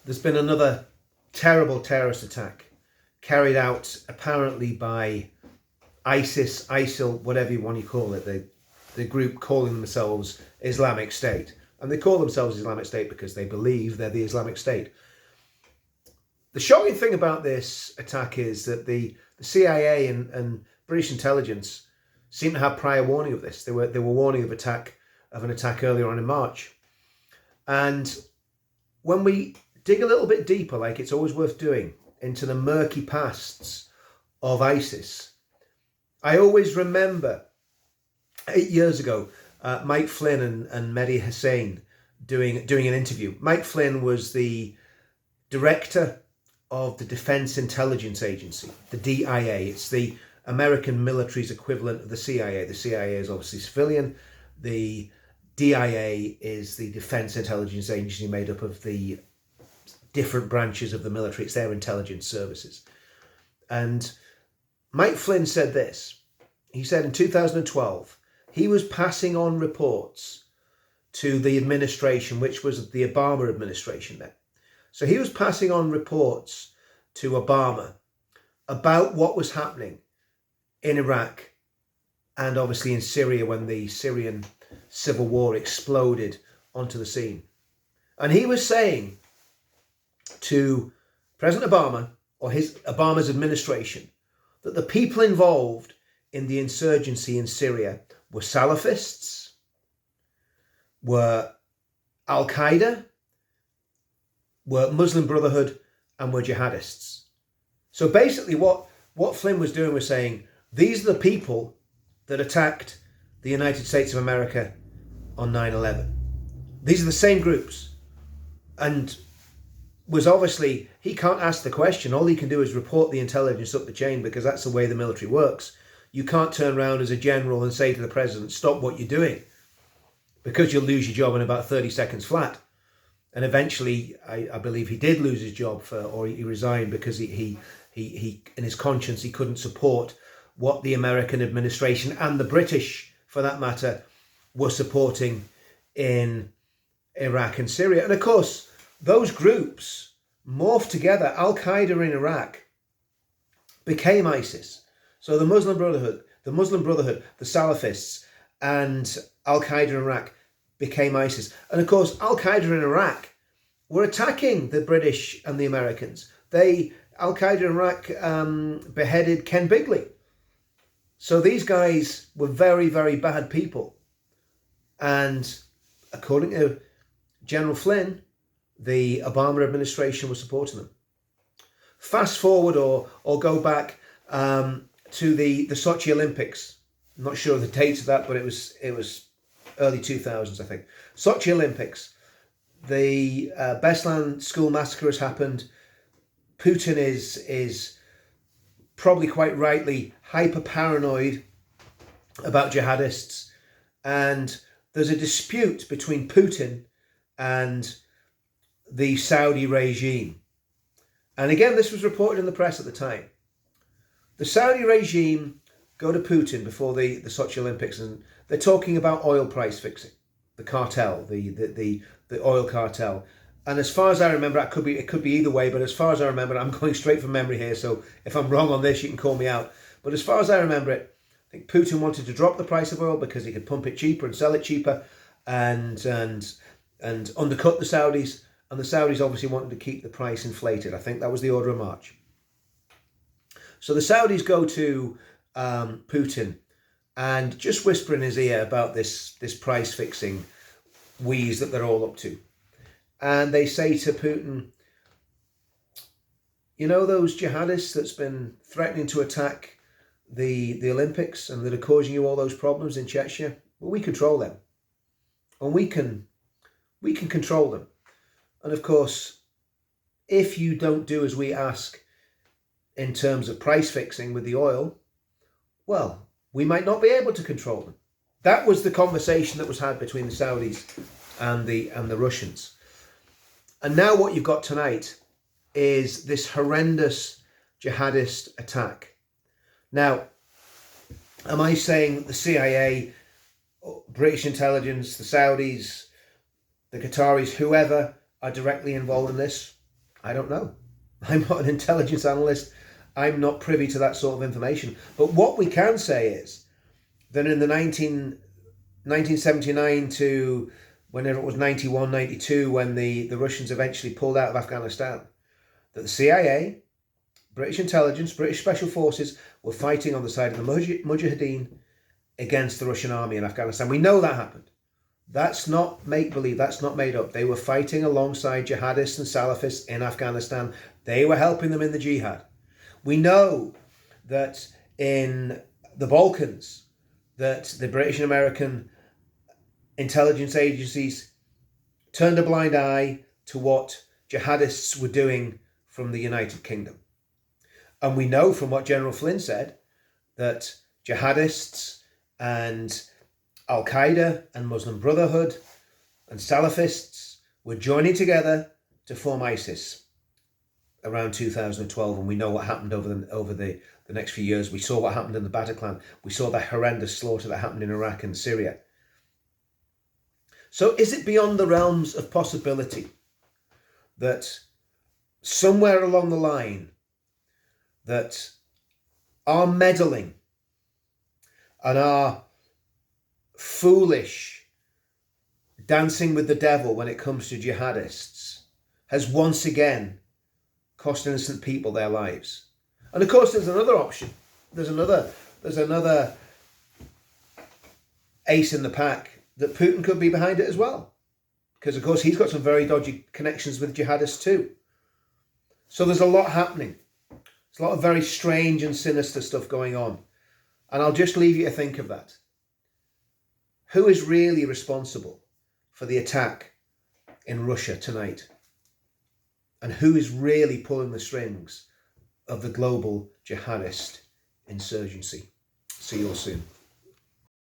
there's been another terrible terrorist attack carried out apparently by ISIS, ISIL, whatever you want to call it, the group calling themselves Islamic State. And they call themselves Islamic State because they believe they're the Islamic State. The shocking thing about this attack is that the CIA and British intelligence seem to have prior warning of this. They were warning of an attack earlier on in March. And when we dig a little bit deeper, like it's always worth doing, into the murky pasts of ISIS, I always remember 8 years ago, Mike Flynn and Mehdi Hossein doing an interview. Mike Flynn was the director of the Defense Intelligence Agency, the DIA. It's the American military's equivalent of the CIA. The CIA is obviously civilian. The DIA is the Defense Intelligence Agency made up of the different branches of the military. It's their intelligence services. And Mike Flynn said this. He said in 2012, he was passing on reports to the administration, which was the Obama administration then. So he was passing on reports to Obama about what was happening in Iraq and obviously in Syria when the Syrian civil war exploded onto the scene. And he was saying to President Obama or Obama's administration that the people involved in the insurgency in Syria were Salafists, were Al-Qaeda, were Muslim Brotherhood, and were jihadists. So basically what Flynn was doing was saying, these are the people that attacked the United States of America on 9/11. These are the same groups. And was obviously, he can't ask the question. All he can do is report the intelligence up the chain because that's the way the military works. You can't turn around as a general and say to the president, stop what you're doing, because you'll lose your job in about 30 seconds flat. And eventually, I believe he did lose his job or he resigned because he in his conscience, he couldn't support what the American administration and the British, for that matter, were supporting in Iraq and Syria. And of course, those groups morphed together. Al-Qaeda in Iraq became ISIS. So the Muslim Brotherhood, the Salafists, and Al-Qaeda in Iraq became ISIS. And of course, Al-Qaeda in Iraq were attacking the British and the Americans. Al-Qaeda in Iraq beheaded Ken Bigley. So these guys were very, very bad people. And according to General Flynn, the Obama administration was supporting them. Fast forward or go back to the Sochi Olympics. I'm not sure of the dates of that, but it was early 2000s, I think. Sochi Olympics. The Beslan school massacre has happened. Putin is probably quite rightly hyper paranoid about jihadists, and there's a dispute between Putin and the Saudi regime. And again, this was reported in the press at the time. The Saudi regime go to Putin before the Sochi Olympics, and they're talking about oil price fixing, the cartel, the oil cartel. And as far as I remember, it could be either way, but as far as I remember, I'm going straight from memory here, so if I'm wrong on this, you can call me out. But as far as I remember it, I think Putin wanted to drop the price of oil because he could pump it cheaper and sell it cheaper and undercut the Saudis. And the Saudis obviously wanted to keep the price inflated. I think that was the order of march. So the Saudis go to Putin and just whisper in his ear about this price fixing wheeze that they're all up to. And they say to Putin, you know those jihadists that's been threatening to attack the Olympics and that are causing you all those problems in Chechnya? Well, we control them. And we can control them. And of course, if you don't do as we ask in terms of price fixing with the oil, well, we might not be able to control them. That was the conversation that was had between the Saudis and the Russians. And now what you've got tonight is this horrendous jihadist attack. Now, am I saying the CIA, British intelligence, the Saudis, the Qataris, whoever are directly involved in this? I don't know. I'm not an intelligence analyst. I'm not privy to that sort of information. But what we can say is that in the 1979 to whenever it was 91, 92, when the Russians eventually pulled out of Afghanistan, that the CIA, British intelligence, British special forces were fighting on the side of the Mujahideen against the Russian army in Afghanistan. We know that happened. That's not make-believe, that's not made up. They were fighting alongside jihadists and Salafists in Afghanistan. They were helping them in the jihad. We know that in the Balkans, that the British and American intelligence agencies turned a blind eye to what jihadists were doing from the United Kingdom. And we know from what General Flynn said that jihadists and Al-Qaeda and Muslim Brotherhood and Salafists were joining together to form ISIS around 2012, and we know what happened over the next few years. We saw what happened in the Bataclan. We saw the horrendous slaughter that happened in Iraq and Syria. So is it beyond the realms of possibility that somewhere along the line that our meddling and our foolish dancing with the devil when it comes to jihadists has once again cost innocent people their lives? And of course there's another option. There's another ace in the pack, that Putin could be behind it as well. Because of course he's got some very dodgy connections with jihadists too. So there's a lot happening. There's a lot of very strange and sinister stuff going on. And I'll just leave you to think of that. Who is really responsible for the attack in Russia tonight? And who is really pulling the strings of the global jihadist insurgency? See you all soon.